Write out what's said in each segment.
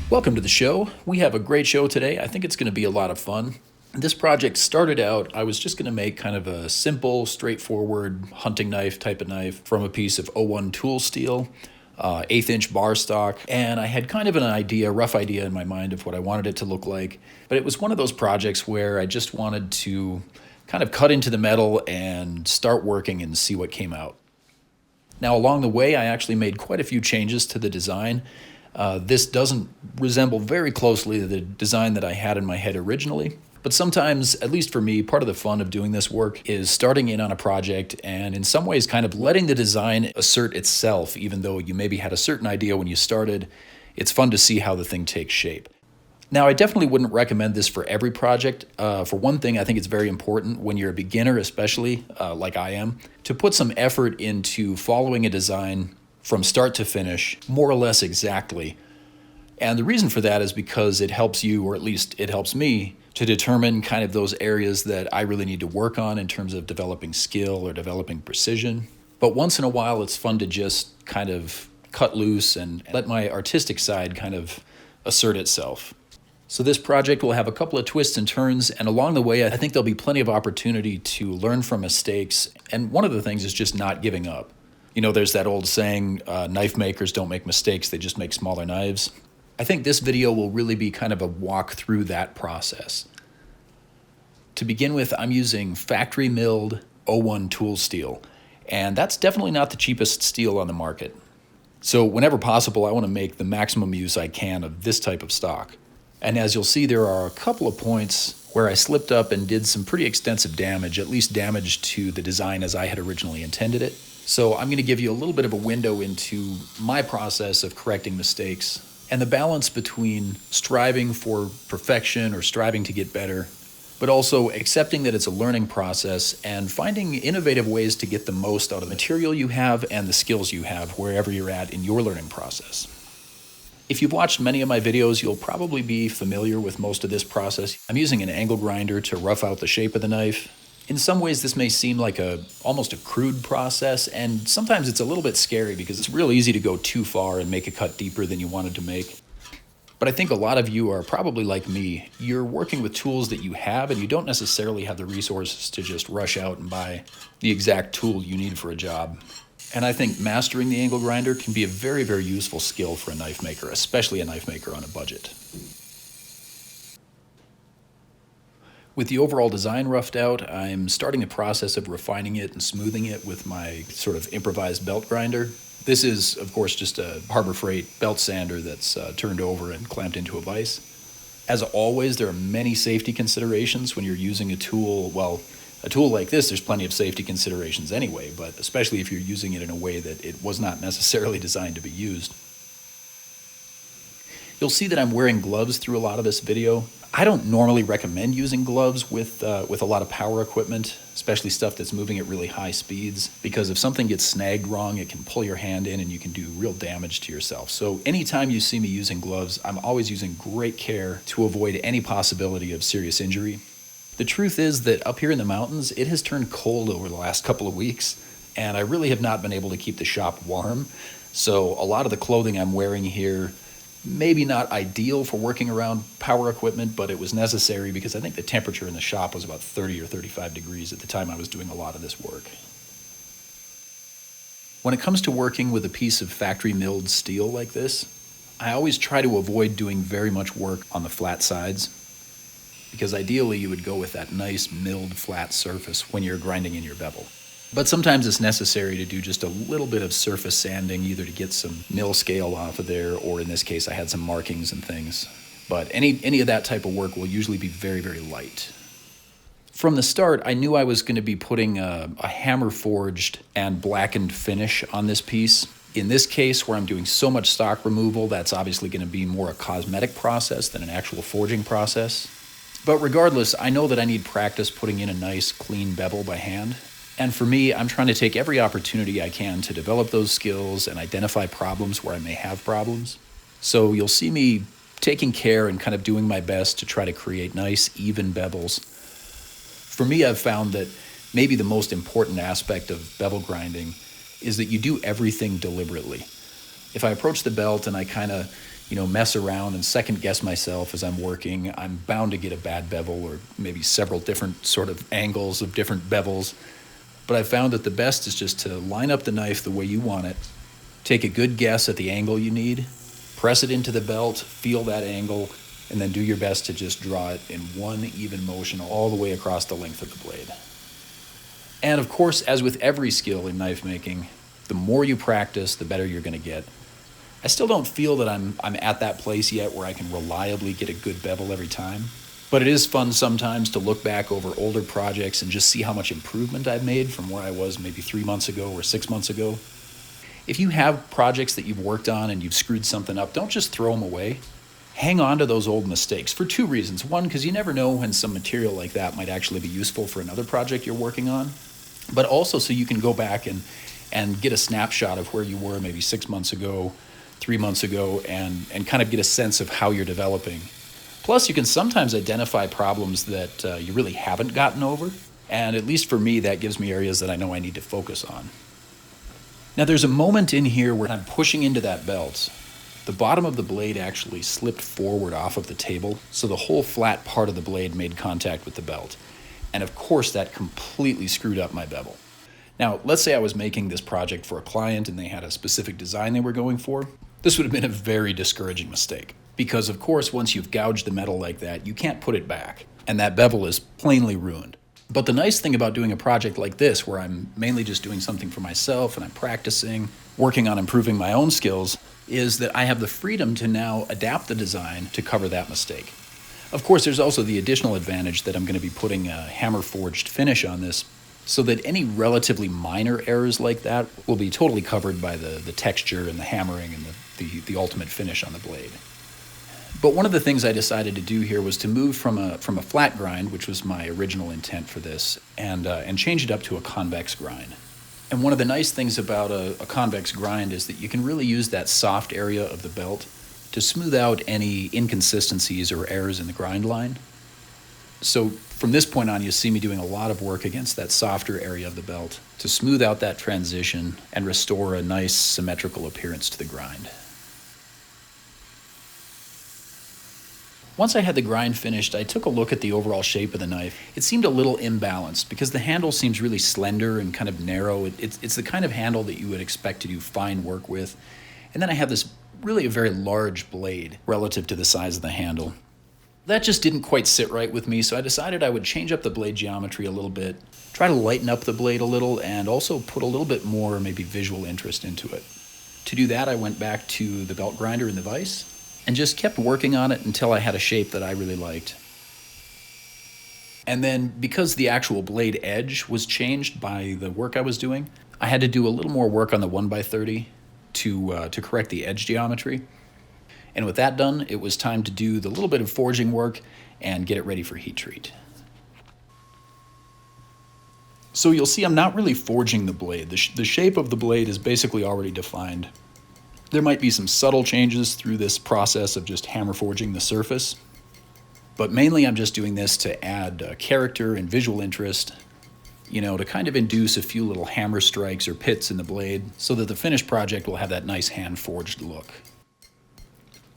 Welcome to the show. We have a great show today. I think it's going to be a lot of fun. This project started out, I was just going to make kind of a simple, straightforward hunting knife type of knife from a piece of O-1 tool steel, 1/8-inch bar stock, and I had kind of an idea, rough idea in my mind of what I wanted it to look like. But it was one of those projects where I just wanted to kind of cut into the metal and start working and see what came out. Now, along the way, I actually made quite a few changes to the design. This doesn't resemble very closely the design that I had in my head originally, but sometimes, at least for me, part of the fun of doing this work is starting in on a project and in some ways kind of letting the design assert itself, even though you maybe had a certain idea when you started. It's fun to see how the thing takes shape. Now, I definitely wouldn't recommend this for every project. For one thing, I think it's very important when you're a beginner, especially like I am, to put some effort into following a design from start to finish, more or less exactly. And the reason for that is because it helps you, or at least it helps me, to determine kind of those areas that I really need to work on in terms of developing skill or developing precision. But once in a while, it's fun to just kind of cut loose and let my artistic side kind of assert itself. So this project will have a couple of twists and turns, and along the way, I think there'll be plenty of opportunity to learn from mistakes. And one of the things is just not giving up. You know, there's that old saying, knife makers don't make mistakes, they just make smaller knives. I think this video will really be kind of a walk through that process. To begin with, I'm using factory milled O-1 tool steel, and that's definitely not the cheapest steel on the market. So whenever possible, I want to make the maximum use I can of this type of stock. And as you'll see, there are a couple of points where I slipped up and did some pretty extensive damage, at least damage to the design as I had originally intended it. So I'm going to give you a little bit of a window into my process of correcting mistakes and the balance between striving for perfection or striving to get better, but also accepting that it's a learning process and finding innovative ways to get the most out of the material you have and the skills you have wherever you're at in your learning process. If you've watched many of my videos, you'll probably be familiar with most of this process. I'm using an angle grinder to rough out the shape of the knife. In some ways, this may seem like almost a crude process, and sometimes it's a little bit scary because it's real easy to go too far and make a cut deeper than you wanted to make. But I think a lot of you are probably like me. You're working with tools that you have, and you don't necessarily have the resources to just rush out and buy the exact tool you need for a job. And I think mastering the angle grinder can be a very, very useful skill for a knife maker, especially a knife maker on a budget. With the overall design roughed out, I'm starting the process of refining it and smoothing it with my sort of improvised belt grinder. This is, of course, just a Harbor Freight belt sander that's turned over and clamped into a vise. As always, there are many safety considerations when you're using a tool. Well, a tool like this, there's plenty of safety considerations anyway, but especially if you're using it in a way that it was not necessarily designed to be used. You'll see that I'm wearing gloves through a lot of this video. I don't normally recommend using gloves with a lot of power equipment, especially stuff that's moving at really high speeds, because if something gets snagged wrong, it can pull your hand in and you can do real damage to yourself. So anytime you see me using gloves, I'm always using great care to avoid any possibility of serious injury. The truth is that up here in the mountains, it has turned cold over the last couple of weeks, and I really have not been able to keep the shop warm. So a lot of the clothing I'm wearing here, maybe not ideal for working around power equipment, but it was necessary because I think the temperature in the shop was about 30 or 35 degrees at the time I was doing a lot of this work. When it comes to working with a piece of factory milled steel like this, I always try to avoid doing very much work on the flat sides, because ideally you would go with that nice milled flat surface when you're grinding in your bevel. But sometimes it's necessary to do just a little bit of surface sanding, either to get some mill scale off of there, or in this case I had some markings and things. But any of that type of work will usually be very, very light. From the start, I knew I was going to be putting a hammer forged and blackened finish on this piece. In this case, where I'm doing so much stock removal, that's obviously going to be more a cosmetic process than an actual forging process. But regardless, I know that I need practice putting in a nice, clean bevel by hand. And for me, I'm trying to take every opportunity I can to develop those skills and identify problems where I may have problems. So you'll see me taking care and kind of doing my best to try to create nice, even bevels. For me, I've found that maybe the most important aspect of bevel grinding is that you do everything deliberately. If I approach the belt and I kind of mess around and second guess myself as I'm working, I'm bound to get a bad bevel or maybe several different sort of angles of different bevels. But I found that the best is just to line up the knife the way you want it, take a good guess at the angle you need, press it into the belt, feel that angle, and then do your best to just draw it in one even motion all the way across the length of the blade. And of course, as with every skill in knife making, the more you practice, the better you're going to get. I still don't feel that I'm at that place yet where I can reliably get a good bevel every time. But it is fun sometimes to look back over older projects and just see how much improvement I've made from where I was maybe 3 months ago or 6 months ago. If you have projects that you've worked on and you've screwed something up, don't just throw them away. Hang on to those old mistakes for 2 reasons. One, because you never know when some material like that might actually be useful for another project you're working on. But also so you can go back and get a snapshot of where you were maybe 6 months ago, 3 months ago, and kind of get a sense of how you're developing. Plus, you can sometimes identify problems that you really haven't gotten over, and at least for me, that gives me areas that I know I need to focus on. Now, there's a moment in here where I'm pushing into that belt. The bottom of the blade actually slipped forward off of the table, so the whole flat part of the blade made contact with the belt. And of course, that completely screwed up my bevel. Now, let's say I was making this project for a client and they had a specific design they were going for. This would have been a very discouraging mistake. Because of course, once you've gouged the metal like that, you can't put it back. And that bevel is plainly ruined. But the nice thing about doing a project like this, where I'm mainly just doing something for myself and I'm practicing, working on improving my own skills, is that I have the freedom to now adapt the design to cover that mistake. Of course, there's also the additional advantage that I'm going to be putting a hammer-forged finish on this, so that any relatively minor errors like that will be totally covered by the texture and the hammering and the ultimate finish on the blade. But one of the things I decided to do here was to move from a flat grind, which was my original intent for this, and change it up to a convex grind. And one of the nice things about a convex grind is that you can really use that soft area of the belt to smooth out any inconsistencies or errors in the grind line. So from this point on, you see me doing a lot of work against that softer area of the belt to smooth out that transition and restore a nice symmetrical appearance to the grind. Once I had the grind finished, I took a look at the overall shape of the knife. It seemed a little imbalanced because the handle seems really slender and kind of narrow. It's the kind of handle that you would expect to do fine work with. And then I have this really a very large blade relative to the size of the handle. That just didn't quite sit right with me, so I decided I would change up the blade geometry a little bit, try to lighten up the blade a little, and also put a little bit more maybe visual interest into it. To do that, I went back to the belt grinder in the vise and just kept working on it until I had a shape that I really liked. And then because the actual blade edge was changed by the work I was doing, I had to do a little more work on the 1x30 to correct the edge geometry. And with that done, it was time to do the little bit of forging work and get it ready for heat treat. So you'll see I'm not really forging the blade. The shape of the blade is basically already defined. There might be some subtle changes through this process of just hammer forging the surface, but mainly I'm just doing this to add character and visual interest, to kind of induce a few little hammer strikes or pits in the blade so that the finished project will have that nice hand-forged look.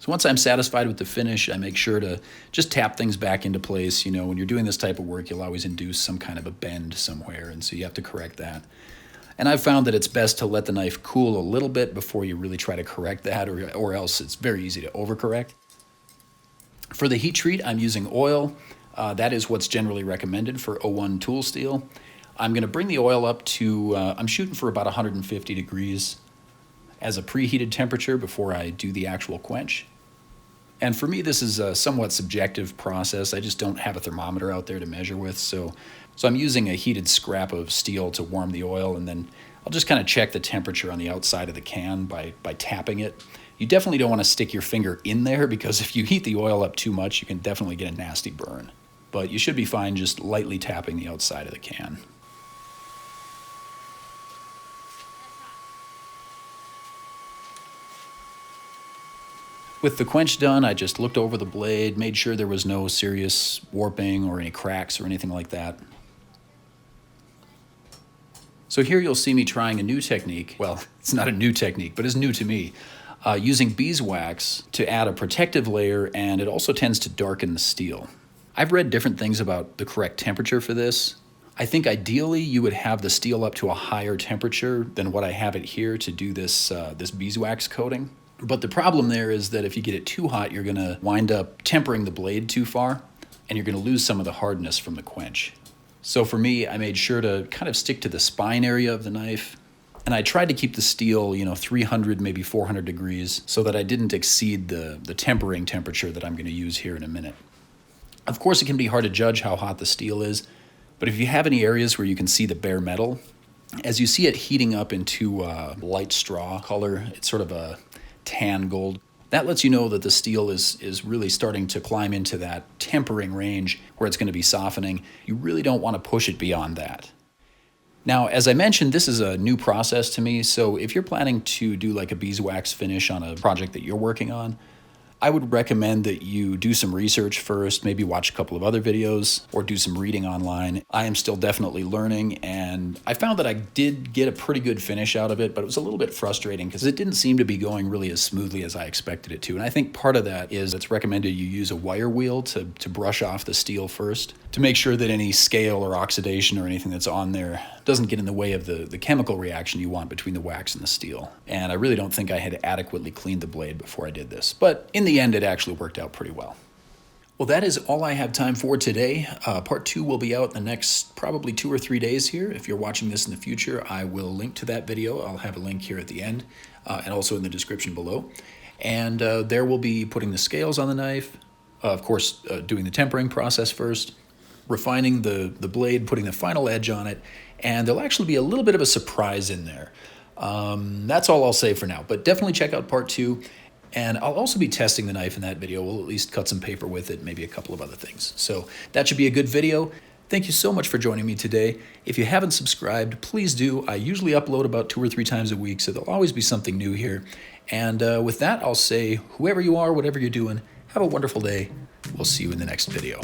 So once I'm satisfied with the finish, I make sure to just tap things back into place. When you're doing this type of work, you'll always induce some kind of a bend somewhere, and so you have to correct that. And I've found that it's best to let the knife cool a little bit before you really try to correct that, or else it's very easy to overcorrect. For the heat treat, I'm using oil. That is what's generally recommended for O-1 tool steel. I'm going to bring the oil up to, I'm shooting for about 150 degrees as a preheated temperature before I do the actual quench. And for me, this is a somewhat subjective process. I just don't have a thermometer out there to measure with, so I'm using a heated scrap of steel to warm the oil, and then I'll just kind of check the temperature on the outside of the can by tapping it. You definitely don't want to stick your finger in there, because if you heat the oil up too much, you can definitely get a nasty burn. But you should be fine just lightly tapping the outside of the can. With the quench done, I just looked over the blade, made sure there was no serious warping or any cracks or anything like that. So here you'll see me trying a new technique. Well, it's not a new technique, but it's new to me. using beeswax to add a protective layer, and it also tends to darken the steel. I've read different things about the correct temperature for this. I think ideally you would have the steel up to a higher temperature than what I have it here to do this beeswax coating. But the problem there is that if you get it too hot, you're gonna wind up tempering the blade too far, and you're gonna lose some of the hardness from the quench. So for me, I made sure to kind of stick to the spine area of the knife, and I tried to keep the steel, 300, maybe 400 degrees, so that I didn't exceed the tempering temperature that I'm gonna use here in a minute. Of course, it can be hard to judge how hot the steel is, but if you have any areas where you can see the bare metal, as you see it heating up into light straw color, it's sort of a tan gold, that lets you know that the steel is really starting to climb into that tempering range where it's going to be softening. You really don't want to push it beyond that. Now, as I mentioned, this is a new process to me, so if you're planning to do like a beeswax finish on a project that you're working on, I would recommend that you do some research first, maybe watch a couple of other videos or do some reading online. I am still definitely learning, and I found that I did get a pretty good finish out of it, but it was a little bit frustrating because it didn't seem to be going really as smoothly as I expected it to. And I think part of that is it's recommended you use a wire wheel to brush off the steel first to make sure that any scale or oxidation or anything that's on there doesn't get in the way of the chemical reaction you want between the wax and the steel. And I really don't think I had adequately cleaned the blade before I did this, but in the end, it actually worked out pretty well. Well, that is all I have time for today. Part 2 will be out in the next probably 2 or 3 days here. If you're watching this in the future, I will link to that video. I'll have a link here at the end and also in the description below. And there we'll be putting the scales on the knife, of course, doing the tempering process first, refining the blade, putting the final edge on it, and there'll actually be a little bit of a surprise in there. That's all I'll say for now, but definitely check out part 2. And I'll also be testing the knife in that video. We'll at least cut some paper with it, maybe a couple of other things. So that should be a good video. Thank you so much for joining me today. If you haven't subscribed, please do. I usually upload about 2 or 3 times a week, so there'll always be something new here. And with that, I'll say, whoever you are, whatever you're doing, have a wonderful day. We'll see you in the next video.